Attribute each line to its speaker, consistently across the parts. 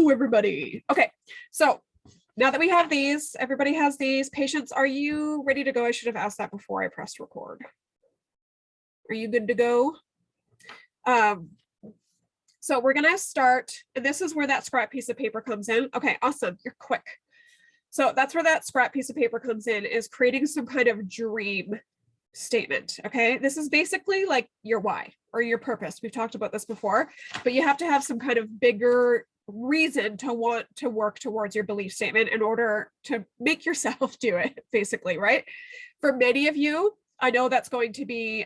Speaker 1: Hello, everybody. Okay, so now that we have these, everybody has these. Patients, are you ready to go? I should have asked that before I pressed record. Are you good to go? So we're gonna start, and this is where that scrap piece of paper comes in. Okay, awesome, you're quick. So that's where that scrap piece of paper comes in, is creating some kind of dream statement. Okay, this is basically like your why or your purpose. We've talked about this before, but you have to have some kind of bigger reason to want to work towards your belief statement in order to make yourself do it, basically, right? For many of you, I know that's going to be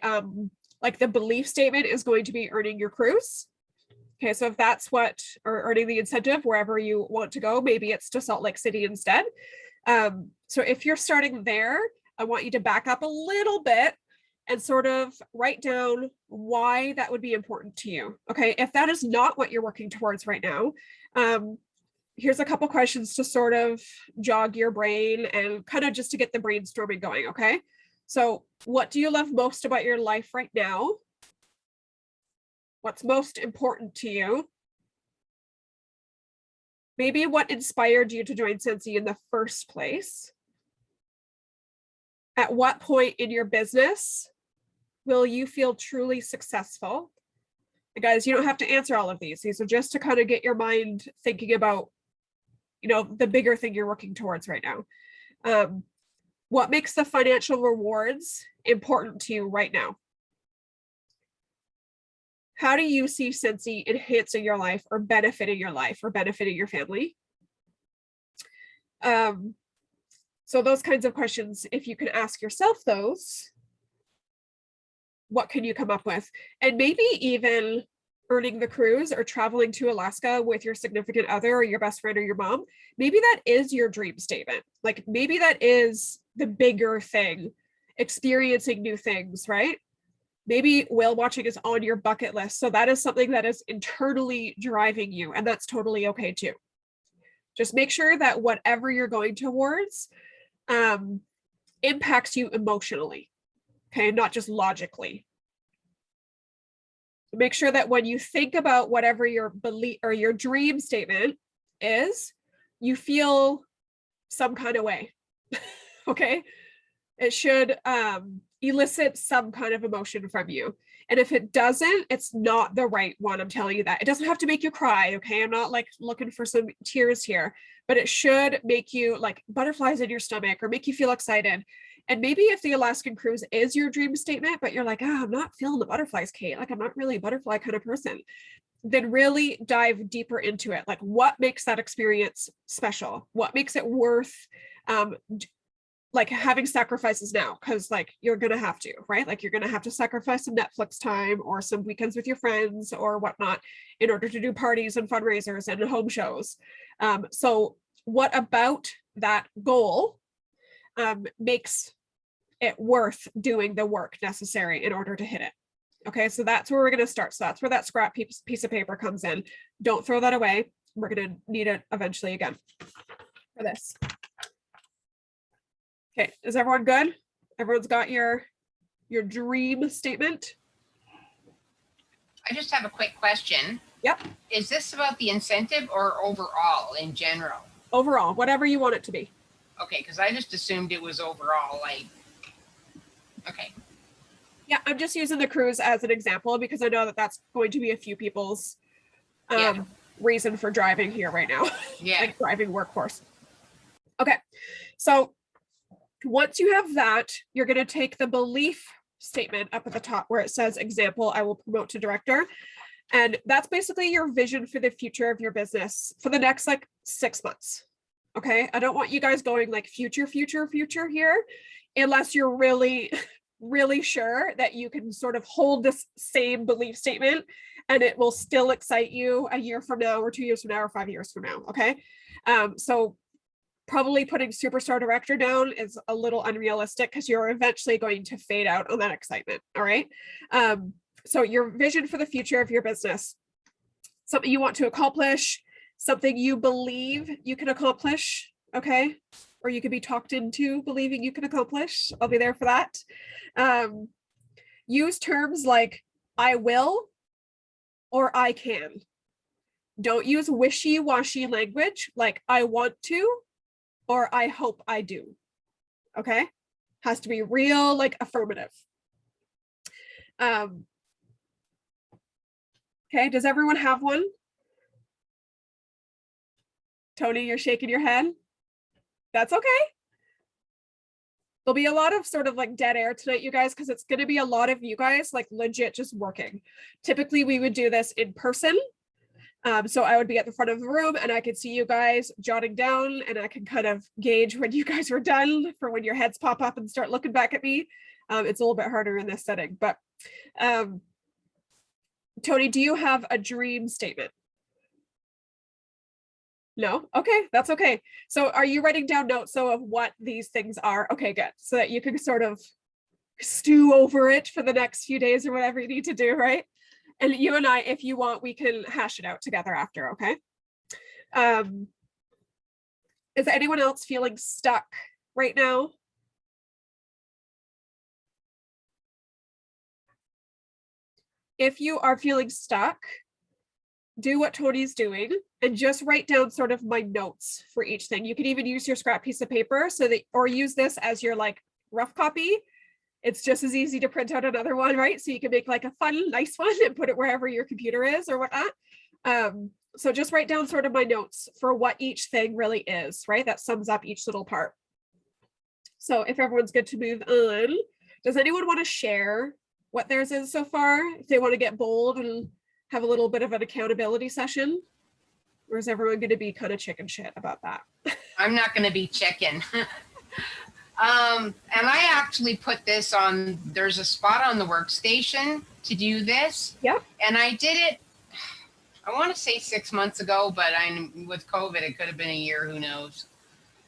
Speaker 1: like the belief statement is going to be earning your cruise. Okay, so if that's what, or earning the incentive wherever you want to go, maybe it's to Salt Lake City instead. So if you're starting there, I want you to back up a little bit and sort of write down why that would be important to you. Okay, if that is not what you're working towards right now, here's a couple questions to sort of jog your brain and kind of just to get the brainstorming going. Okay, so what do you love most about your life right now? What's most important to you? Maybe what inspired you to join Scentsy in the first place? At what point in your business will you feel truly successful? And guys, you don't have to answer all of these. These are just to kind of get your mind thinking about, you know, the bigger thing you're working towards right now. What makes the financial rewards important to you right now? How do you see Scentsy enhancing your life or benefiting your life or benefiting your family? So those kinds of questions, if you can ask yourself those, what can you come up with? And maybe even earning the cruise or traveling to Alaska with your significant other or your best friend or your mom, maybe that is your dream statement. Like maybe that is the bigger thing, experiencing new things, right? Maybe whale watching is on your bucket list. So that is something that is internally driving you, and that's totally okay too. Just make sure that whatever you're going towards impacts you emotionally, okay, not just logically. Make sure that when you think about whatever your belief or your dream statement is, you feel some kind of way, okay? It should elicit some kind of emotion from you. And if it doesn't, it's not the right one. I'm telling you that. It doesn't have to make you cry, okay? I'm not like looking for some tears here, but it should make you like butterflies in your stomach or make you feel excited. And maybe if the Alaskan cruise is your dream statement, but you're like, oh, I'm not feeling the butterflies, Kate. Like I'm not really a butterfly kind of person. Then really dive deeper into it. Like what makes that experience special? What makes it worth like having sacrifices now, because like you're gonna have to, right? Like you're gonna have to sacrifice some Netflix time or some weekends with your friends or whatnot in order to do parties and fundraisers and home shows. So what about that goal makes it worth doing the work necessary in order to hit it? Okay, so that's where we're gonna start. So that's where that scrap piece of paper comes in. Don't throw that away. We're gonna need it eventually again for this. Okay, is everyone good? Everyone's got your dream statement?
Speaker 2: I just have a quick question.
Speaker 1: Yep.
Speaker 2: Is this about the incentive or overall in general?
Speaker 1: Overall, whatever you want it to be.
Speaker 2: Okay, because I just assumed it was overall, like, okay.
Speaker 1: Yeah, I'm just using the cruise as an example because I know that that's going to be a few people's reason for driving here right now.
Speaker 2: Yeah.
Speaker 1: Like driving workforce. Okay, so once you have that, you're going to take the belief statement up at the top where it says example, I will promote to director. And that's basically your vision for the future of your business for the next like 6 months. Okay. I don't want you guys going like future here, unless you're really, really sure that you can sort of hold this same belief statement and it will still excite you a year from now or 2 years from now or 5 years from now. Okay. So probably putting superstar director down is a little unrealistic because you're eventually going to fade out on that excitement. All right. So your vision for the future of your business, something you want to accomplish, something you believe you can accomplish. Okay. Or you could be talked into believing you can accomplish. I'll be there for that. Use terms like I will or I can. Don't use wishy-washy language like I want to or I hope I do. Okay? Has to be real, like affirmative. Okay, does everyone have one? Tony, you're shaking your head. That's okay. There'll be a lot of sort of like dead air tonight, you guys, because it's going to be a lot of you guys like legit just working. Typically, we would do this in person. So I would be at the front of the room and I could see you guys jotting down and I can kind of gauge when you guys were done for when your heads pop up and start looking back at me. It's a little bit harder in this setting, but Tony, do you have a dream statement? No? Okay, that's okay. So are you writing down notes of what these things are? Okay, good. So that you can sort of stew over it for the next few days or whatever you need to do, right? And you and I, if you want, we can hash it out together after, okay? Is anyone else feeling stuck right now? If you are feeling stuck, do what Tony's doing and just write down sort of my notes for each thing. You can even use your scrap piece of paper so that, or use this as your like rough copy. It's just as easy to print out another one, right? So you can make like a fun, nice one and put it wherever your computer is or whatnot. So just write down sort of my notes for what each thing really is, right? That sums up each little part. So if everyone's good to move on, does anyone want to share what theirs is so far? If they want to get bold and have a little bit of an accountability session? Or is everyone going to be kind of chicken shit about that?
Speaker 2: I'm not going to be chicken. And I actually put this on, there's a spot on the workstation to do this.
Speaker 1: Yep.
Speaker 2: And I did it, I want to say 6 months ago, but with COVID, it could have been a year, who knows.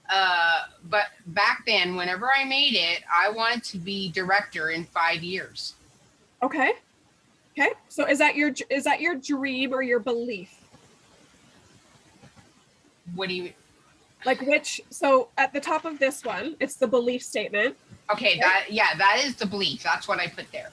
Speaker 2: But back then, whenever I made it, I wanted to be director in 5 years.
Speaker 1: Okay. Okay. So is that your dream or your belief?
Speaker 2: What do you
Speaker 1: like which? So at the top of this one, it's the belief statement.
Speaker 2: Okay, that is the belief. That's what I put there.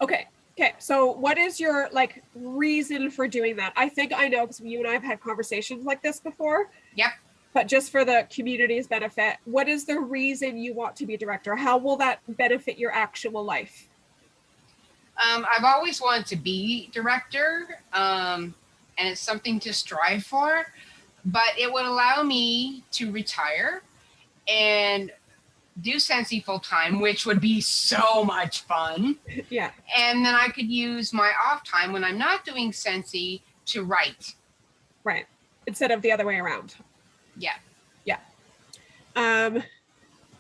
Speaker 1: Okay. Okay. So what is your like reason for doing that? I think I know because you and I have had conversations like this before.
Speaker 2: Yep.
Speaker 1: But just for the community's benefit, what is the reason you want to be director? How will that benefit your actual life?
Speaker 2: I've always wanted to be director, and it's something to strive for, but it would allow me to retire and do Scentsy full time, which would be so much fun.
Speaker 1: Yeah.
Speaker 2: And then I could use my off time when I'm not doing Scentsy to write.
Speaker 1: Right. Instead of the other way around.
Speaker 2: Yeah.
Speaker 1: Yeah.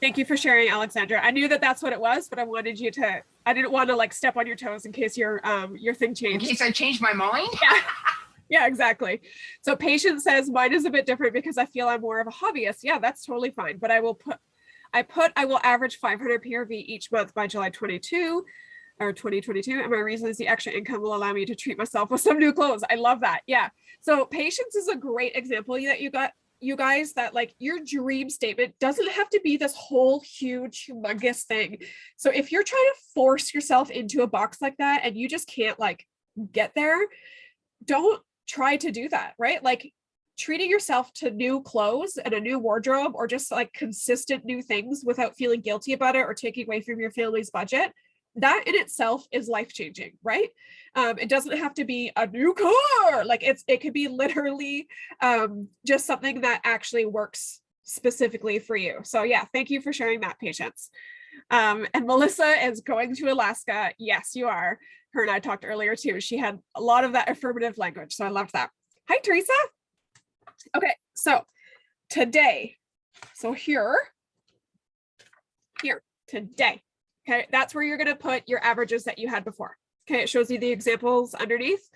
Speaker 1: Thank you for sharing, Alexandra. I knew that that's what it was, but I wanted you to, I didn't want to like step on your toes in case your thing changed.
Speaker 2: In case I changed my mind?
Speaker 1: Yeah. Yeah, exactly. So Patience says mine is a bit different because I feel I'm more of a hobbyist. Yeah, that's totally fine. But I will average 500 PRV each month by July 22 or 2022. And my reason is the extra income will allow me to treat myself with some new clothes. I love that. Yeah. So Patience is a great example that you got, you guys, that like your dream statement doesn't have to be this whole huge, humongous thing. So if you're trying to force yourself into a box like that and you just can't like get there, don't try to do that, right? Like treating yourself to new clothes and a new wardrobe or just like consistent new things without feeling guilty about it or taking away from your family's budget, that in itself is life-changing, right? It doesn't have to be a new car. Like it could be literally just something that actually works specifically for you. So yeah, thank you for sharing that, Patience. And Melissa is going to Alaska. Yes, you are. Her and I talked earlier too. She had a lot of that affirmative language. So I loved that. Hi, Teresa. Okay, so today, so here, today, okay, that's where you're going to put your averages that you had before. Okay, it shows you the examples underneath.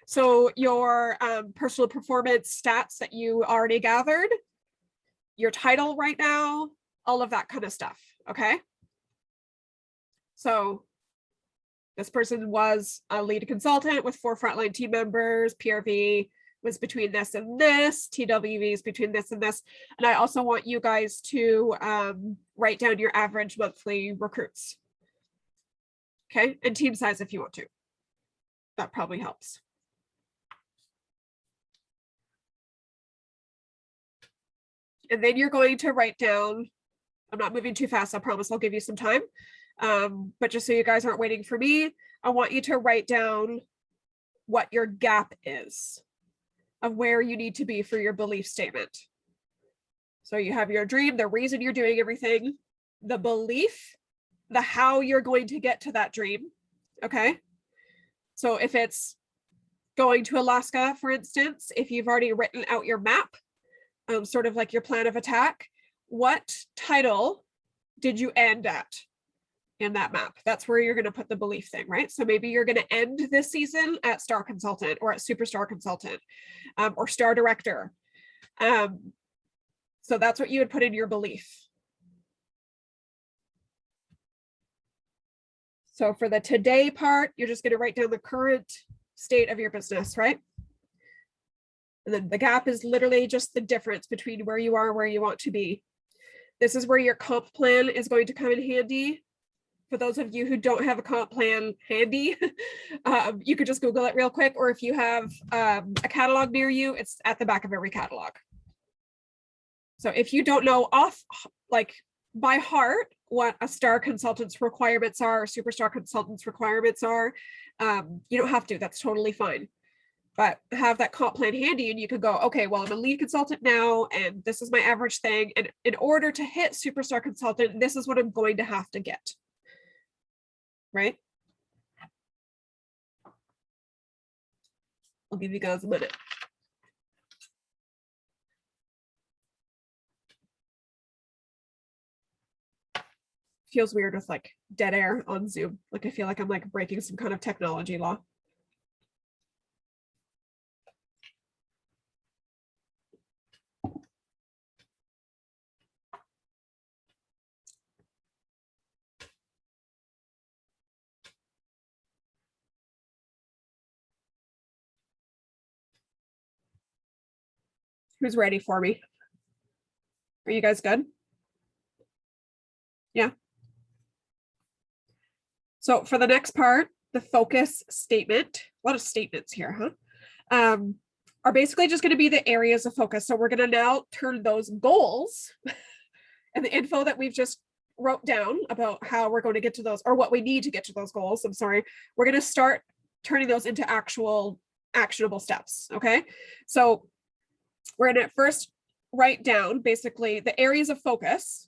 Speaker 1: So your personal performance stats that you already gathered, your title right now, all of that kind of stuff, okay? So this person was a lead consultant with 4 frontline team members, PRV was between this and this, TWV is between this and this. And I also want you guys to write down your average monthly recruits. Okay, and team size if you want to. That probably helps. And then you're going to write down, I'm not moving too fast, I promise I'll give you some time. But just so you guys aren't waiting for me, I want you to write down what your gap is of where you need to be for your belief statement. So you have your dream, the reason you're doing everything, the belief, the how you're going to get to that dream. Okay. So if it's going to Alaska, for instance, if you've already written out your map, sort of like your plan of attack, what title did you end at in that map? That's where you're going to put the belief thing, right? So maybe you're going to end this season at star consultant or at superstar consultant, or star director. So that's what you would put in your belief. So for the today part, you're just going to write down the current state of your business, right? And then the gap is literally just the difference between where you are and where you want to be. This is where your comp plan is going to come in handy. For those of you who don't have a comp plan handy, you could just Google it real quick, or if you have a catalog near you, it's at the back of every catalog. So if you don't know like by heart what a star consultant's requirements are, or superstar consultant's requirements are, you don't have to, that's totally fine. But have that comp plan handy and you could go, okay, well, I'm a lead consultant now, and this is my average thing. And in order to hit superstar consultant, this is what I'm going to have to get. Right? I'll give you guys a minute. Feels weird with like dead air on Zoom. Like I feel like I'm like breaking some kind of technology law. Who's ready for me? Are you guys good? Yeah. So for the next part, the focus statement, a lot of statements here, huh? Are basically just going to be the areas of focus. So we're going to now turn those goals and the info that we've just wrote down about how we're going to get to those, or what we need to get to those goals. I'm sorry. We're going to start turning those into actual actionable steps. Okay. So we're going to first write down basically the areas of focus.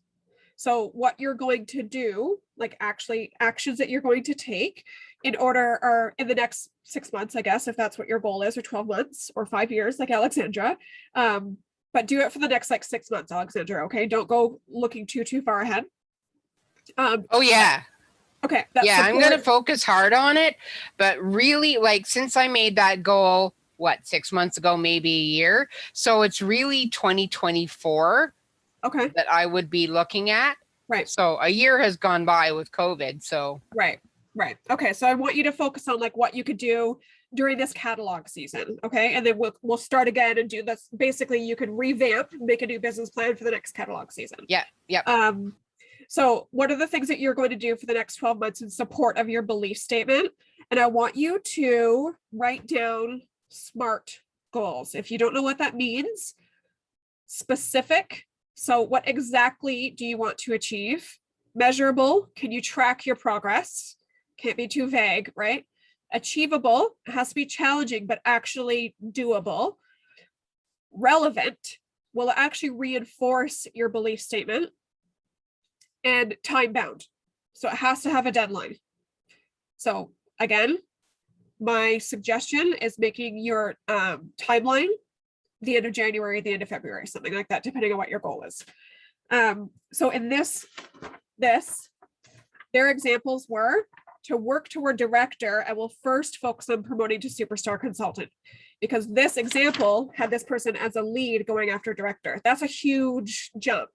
Speaker 1: So what you're going to do, like actually actions that you're going to take in order, or in the next 6 months, I guess, if that's what your goal is, or 12 months or 5 years, like Alexandra. But do it for the next like 6 months, Alexandra. Okay. Don't go looking too far ahead.
Speaker 2: Oh yeah.
Speaker 1: Okay.
Speaker 2: Yeah, I'm going to focus hard on it, but really, like, since I made that goal, what, 6 months ago, maybe a year. So it's really 2024
Speaker 1: okay
Speaker 2: that I would be looking at.
Speaker 1: Right.
Speaker 2: So a year has gone by with COVID. So
Speaker 1: right. Okay. So I want you to focus on like what you could do during this catalog season. Okay. And then we'll start again and do this. Basically, you could revamp, make a new business plan for the next catalog season.
Speaker 2: Yeah.
Speaker 1: So what are the things that you're going to do for the next 12 months in support of your belief statement? And I want you to write down SMART goals. If you don't know what that means, specific. So what exactly do you want to achieve? Measurable. Can you track your progress? Can't be too vague, right? Achievable. It has to be challenging, but actually doable. Relevant. Will it actually reinforce your belief statement? And time bound. So it has to have a deadline. So again, my suggestion is making your timeline the end of January, the end of February, something like that, depending on what your goal is. So in this, their examples were to work toward director. I will first focus on promoting to superstar consultant, because this example had this person as a lead going after director. That's a huge jump,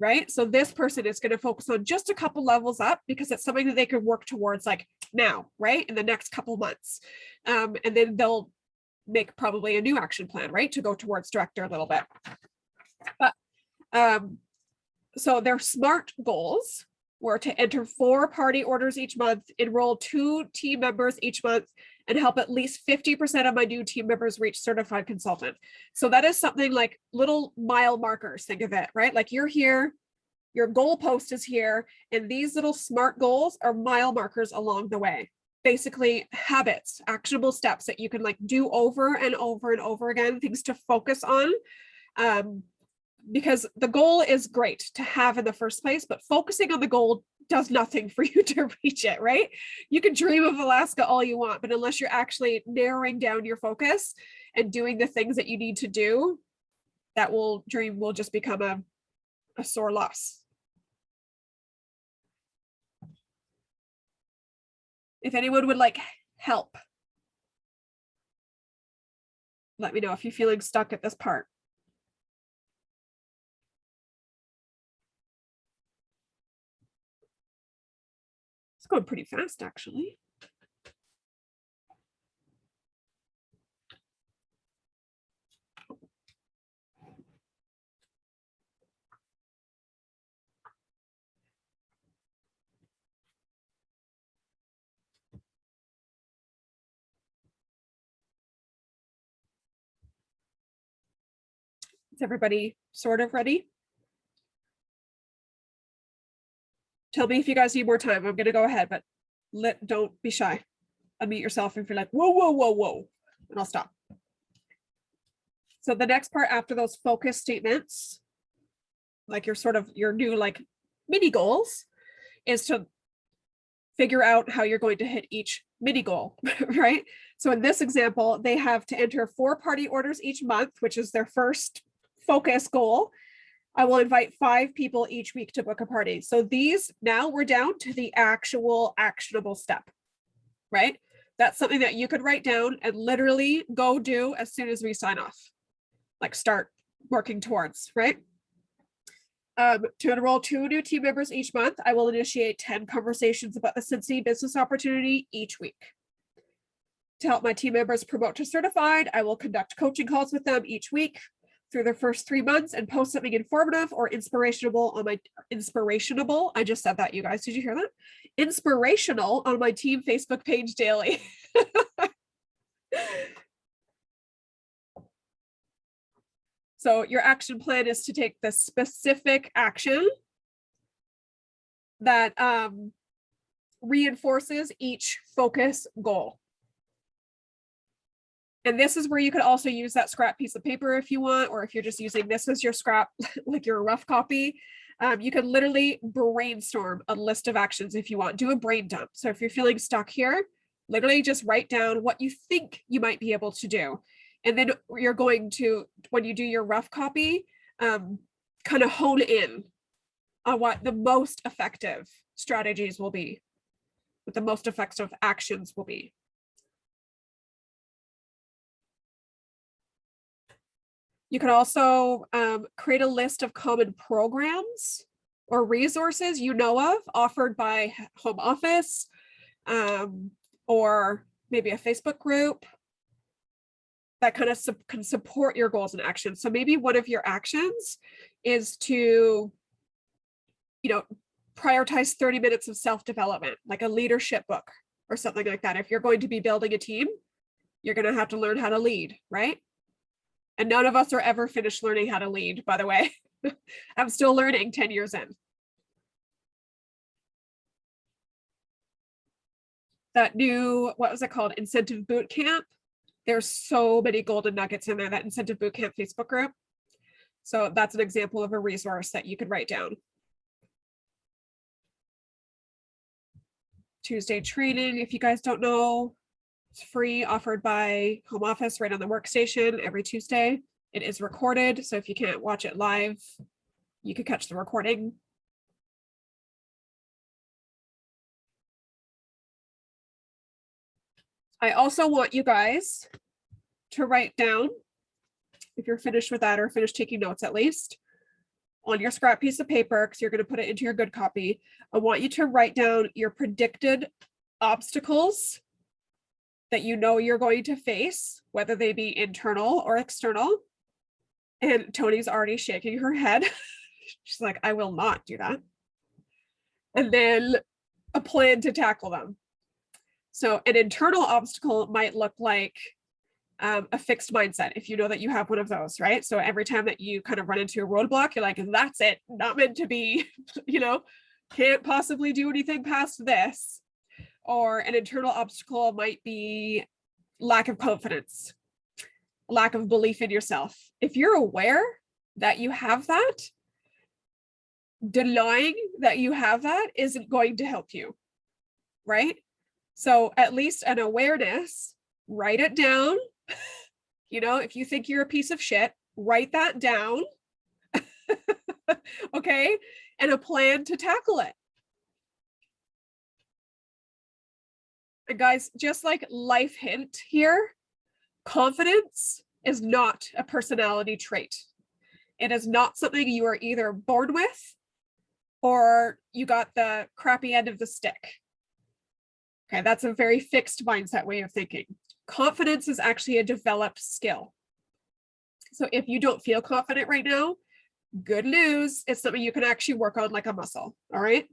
Speaker 1: right? So this person is going to focus on just a couple levels up, because it's something that they could work towards like now, right? In the next couple months. And then they'll make probably a new action plan, right? To go towards director a little bit. But so their SMART goals were to enter 4 party orders each month, enroll 2 team members each month, and help at least 50% of my new team members reach certified consultant. So that is something like little mile markers. Think of it, right? Like you're here, your goal post is here, and these little SMART goals are mile markers along the way. Basically habits, actionable steps that you can like do over and over and over again, things to focus on. Because the goal is great to have in the first place, but focusing on the goal does nothing for you to reach it, right? You can dream of Alaska all you want, but unless you're actually narrowing down your focus and doing the things that you need to do, that dream will just become a sore loss. If anyone would like help, let me know if you're feeling stuck at this part. It's going pretty fast, actually. Is everybody sort of ready? Tell me if you guys need more time. I'm going to go ahead, but don't be shy. Unmute yourself if you're like, whoa, whoa, whoa, whoa, and I'll stop. So the next part after those focus statements, like your new like mini goals, is to figure out how you're going to hit each mini goal, right? So in this example, they have to enter 4 party orders each month, which is their first focus goal. I will invite 5 people each week to book a party. So these, now we're down to the actual actionable step, right? That's something that you could write down and literally go do as soon as we sign off, like start working towards, right? To enroll 2 new team members each month, I will initiate 10 conversations about the Scentsy business opportunity each week. To help my team members promote to certified, I will conduct coaching calls with them each week through their first 3 months and post something informative or inspirational on my I just said that, you guys, did you hear that? Inspirational on my team Facebook page daily. So your action plan is to take the specific action that reinforces each focus goal. And this is where you could also use that scrap piece of paper if you want, or if you're just using this as your scrap, like your rough copy, you can literally brainstorm a list of actions if you want, do a brain dump. So if you're feeling stuck here, literally just write down what you think you might be able to do. And then you're going to, when you do your rough copy, kind of hone in on what the most effective strategies will be, what the most effective actions will be. You can also create a list of common programs or resources you know of offered by home office, or maybe a Facebook group that kind of can support your goals and actions. So maybe one of your actions is to, prioritize 30 minutes of self-development, like a leadership book or something like that. If you're going to be building a team, you're going to have to learn how to lead, right? And none of us are ever finished learning how to lead, by the way. I'm still learning 10 years in. That new, what was it called? Incentive Boot Camp. There's so many golden nuggets in there, that Incentive Boot Camp Facebook group. So that's an example of a resource that you could write down. Tuesday training, if you guys don't know, it's free, offered by home office right on the workstation every Tuesday. It is recorded, so if you can't watch it live, you could catch the recording. I also want you guys to write down, if you're finished with that or finished taking notes at least, on your scrap piece of paper, because you're going to put it into your good copy. I want you to write down your predicted obstacles that you know you're going to face, whether they be internal or external. And Tony's already shaking her head. She's like, I will not do that. And then a plan to tackle them. So an internal obstacle might look like a fixed mindset, if you know that you have one of those, right? So every time that you kind of run into a roadblock, you're like, that's it, not meant to be, can't possibly do anything past this. Or an internal obstacle might be lack of confidence, lack of belief in yourself. If you're aware that you have that, denying that you have that isn't going to help you, right? So at least an awareness, write it down. If you think you're a piece of shit, write that down. Okay. And a plan to tackle it. And guys, just like life hint here, confidence is not a personality trait. It is not something you are either born with or you got the crappy end of the stick. Okay, that's a very fixed mindset way of thinking. Confidence is actually a developed skill. So if you don't feel confident right now, good news, it's something you can actually work on like a muscle, all right?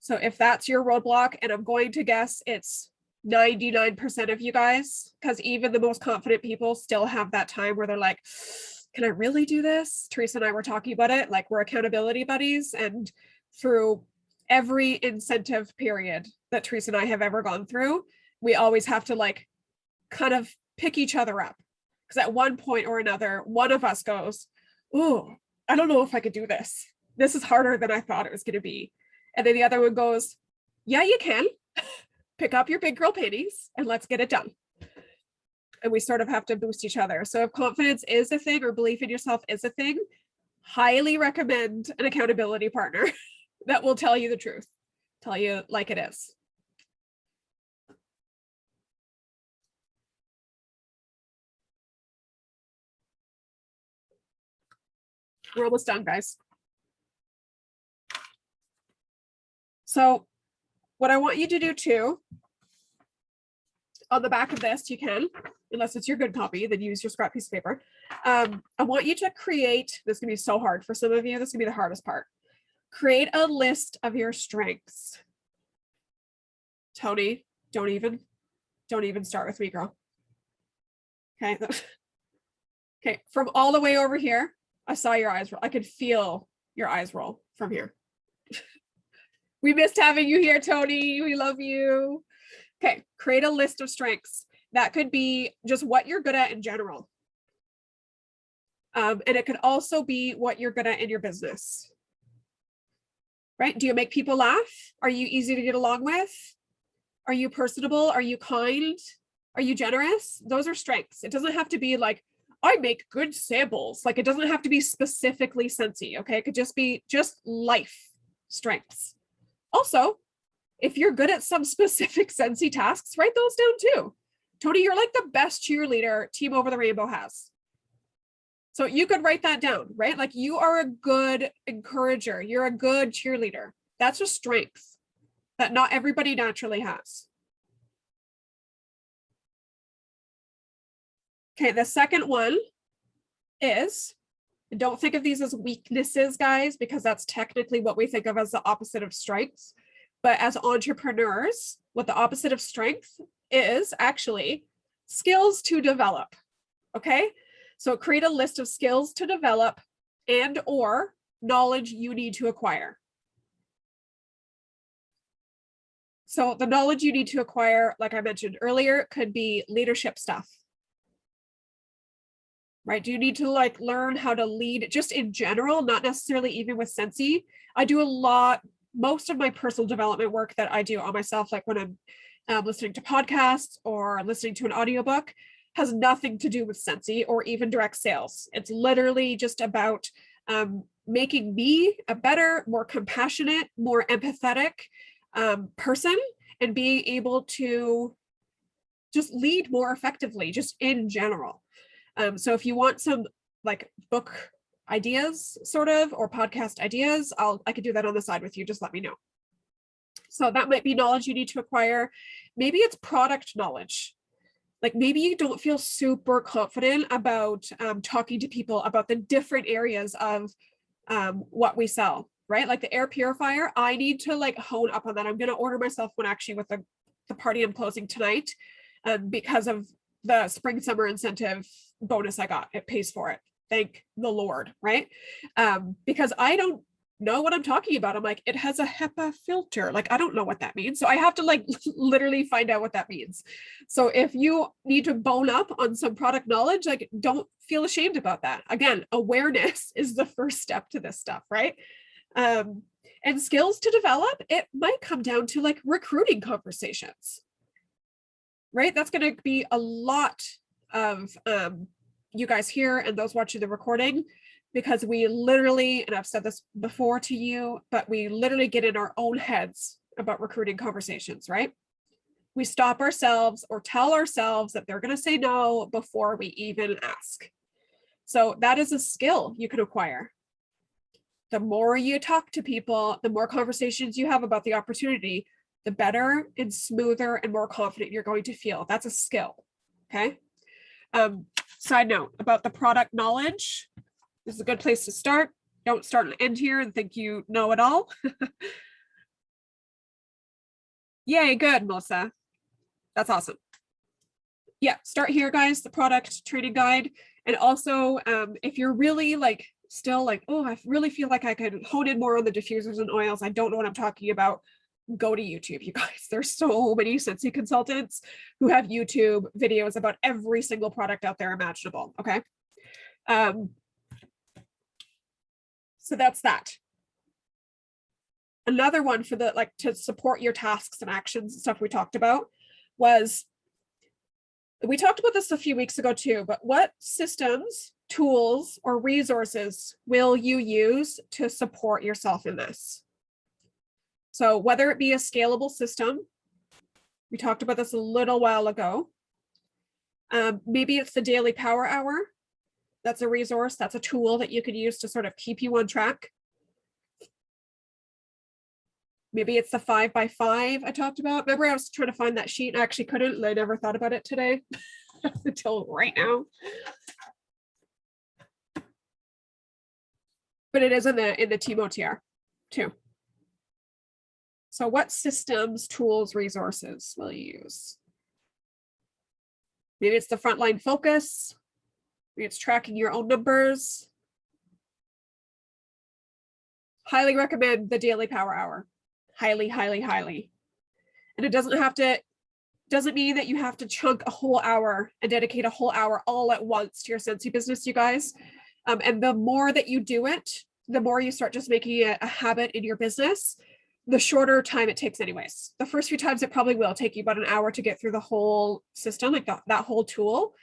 Speaker 1: So if that's your roadblock, and I'm going to guess it's 99% of you guys, because even the most confident people still have that time where they're like, can I really do this? Teresa and I were talking about it, like we're accountability buddies, and through every incentive period that Teresa and I have ever gone through, we always have to like kind of pick each other up. Because at one point or another, one of us goes, oh, I don't know if I could do this. This is harder than I thought it was going to be. And then the other one goes, yeah, you can. Pick up your big girl panties and let's get it done. And we sort of have to boost each other. So if confidence is a thing or belief in yourself is a thing, highly recommend an accountability partner that will tell you the truth, tell you like it is. We're almost done, guys. So what I want you to do too, on the back of this, you can, unless it's your good copy, then use your scrap piece of paper. I want you to create, this is gonna be so hard for some of you, this is gonna be the hardest part. Create a list of your strengths. Tony, don't even start with me, girl. Okay. Okay, from all the way over here, I saw your eyes roll. I could feel your eyes roll from here. We missed having you here, Tony. We love you. Okay, create a list of strengths. That could be just what you're good at in general. And it could also be what you're good at in your business. Right? Do you make people laugh? Are you easy to get along with? Are you personable? Are you kind? Are you generous? Those are strengths. It doesn't have to be like, I make good samples. Like it doesn't have to be specifically Scentsy, okay? It could just be just life strengths. Also, if you're good at some specific Scentsy tasks, write those down too. Tony, you're like the best cheerleader Team Over the Rainbow has. So you could write that down, right? Like you are a good encourager. You're a good cheerleader. That's a strength that not everybody naturally has. Okay, the second one is, don't think of these as weaknesses, guys, because that's technically what we think of as the opposite of strengths. But as entrepreneurs, what the opposite of strength is actually skills to develop. Okay, so create a list of skills to develop and or knowledge you need to acquire. So the knowledge you need to acquire, like I mentioned earlier, could be leadership stuff. Right? Do you need to like learn how to lead just in general, not necessarily even with Scentsy? I do a lot, most of my personal development work that I do on myself, like when I'm listening to podcasts or listening to an audiobook, has nothing to do with Scentsy or even direct sales. It's literally just about making me a better, more compassionate, more empathetic person and being able to just lead more effectively, just in general. So if you want some like book ideas sort of, or podcast ideas, I could do that on the side with you. Just let me know. So that might be knowledge you need to acquire. Maybe it's product knowledge. Like maybe you don't feel super confident about talking to people about the different areas of what we sell, right? Like the air purifier, I need to like hone up on that. I'm going to order myself one actually with the party I'm closing tonight, because of the spring summer incentive bonus I got. It pays for it. Thank the Lord, right? Because I don't know what I'm talking about. I'm like, it has a HEPA filter. Like, I don't know what that means. So I have to like literally find out what that means. So if you need to bone up on some product knowledge, like don't feel ashamed about that. Again, awareness is the first step to this stuff, right? And skills to develop, it might come down to like recruiting conversations, right? That's going to be a lot of you guys here and those watching the recording, because we literally, and I've said this before to you, but we literally get in our own heads about recruiting conversations, right? We stop ourselves or tell ourselves that they're going to say no before we even ask. So that is a skill you can acquire. The more you talk to people, the more conversations you have about the opportunity, the better and smoother and more confident you're going to feel. That's a skill. Okay. Side note about the product knowledge. This is a good place to start. Don't start and end here and think you know it all. Yay, good, Melissa. That's awesome. Yeah, start here, guys, the product training guide. And also, if you're really like still like, oh, I really feel like I could hone in more on the diffusers and oils, I don't know what I'm talking about, go to YouTube, you guys. There's so many Scentsy consultants who have YouTube videos about every single product out there imaginable, okay? So that's that. Another one for the, like, to support your tasks and actions and stuff we talked about was, we talked about this a few weeks ago too, but what systems, tools, or resources will you use to support yourself in this? So whether it be a scalable system, we talked about this a little while ago. Maybe it's the daily power hour. That's a resource. That's a tool that you could use to sort of keep you on track. Maybe it's the 5x5 I talked about. Remember, I was trying to find that sheet and I actually couldn't, and I never thought about it today until right now. But it is in the team OTR too. So what systems, tools, resources will you use? Maybe it's the frontline focus. Maybe it's tracking your own numbers. Highly recommend the daily power hour. Highly, highly, highly. And it doesn't mean that you have to chunk a whole hour and dedicate a whole hour all at once to your Scentsy business, you guys. And the more that you do it, the more you start just making it a habit in your business, the shorter time it takes anyways. The first few times it probably will take you about an hour to get through the whole system, like that whole tool.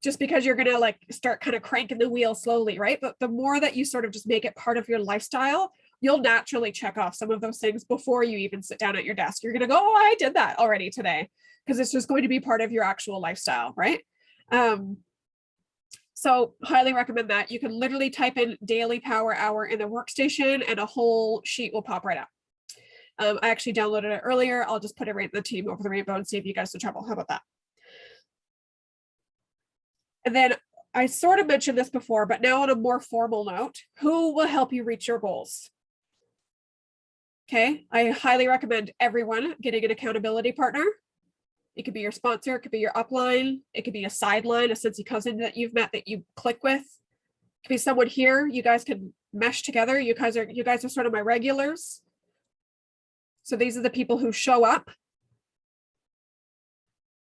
Speaker 1: Just because you're going to like start kind of cranking the wheel slowly, right? But the more that you sort of just make it part of your lifestyle, you'll naturally check off some of those things before you even sit down at your desk. You're going to go, oh, I did that already today, because it's just going to be part of your actual lifestyle, right? So highly recommend that. You can literally type in daily power hour in the workstation and a whole sheet will pop right up. I actually downloaded it earlier. I'll just put it right in the team over the rainbow and save you guys some trouble. How about that? And then I sort of mentioned this before, but now on a more formal note, who will help you reach your goals? Okay, I highly recommend everyone getting an accountability partner. It could be your sponsor, it could be your upline, it could be a sideline, a Scentsy cousin that you've met that you click with. It could be someone here. You guys can mesh together. You guys are sort of my regulars. So these are the people who show up.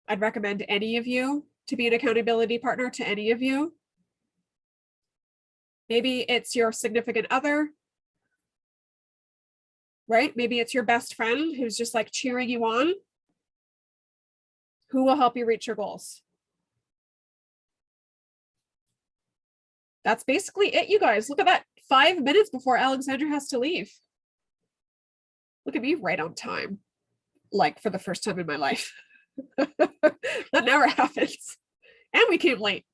Speaker 1: I'd recommend any of you to be an accountability partner to any of you. Maybe it's your significant other, right? Maybe it's your best friend who's just like cheering you on. Who will help you reach your goals? That's basically it, you guys. Look at that. 5 minutes before Alexandra has to leave. Look at me, right on time. Like for the first time in my life. That never happens. And we came late.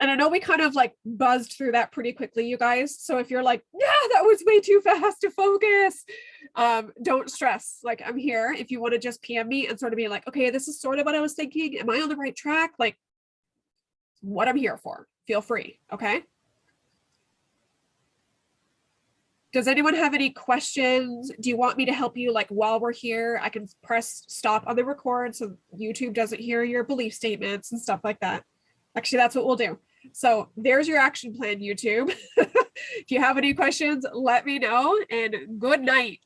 Speaker 1: And I know we kind of like buzzed through that pretty quickly, you guys. So if you're like, yeah, that was way too fast to focus, don't stress. Like, I'm here if you want to just PM me and sort of be like, okay, this is sort of what I was thinking. Am I on the right track? Like, what I'm here for. Feel free. Okay. Does anyone have any questions? Do you want me to help you like while we're here? I can press stop on the record so YouTube doesn't hear your belief statements and stuff like that. Actually, that's what we'll do. So there's your action plan, YouTube. If you have any questions, let me know, and good night.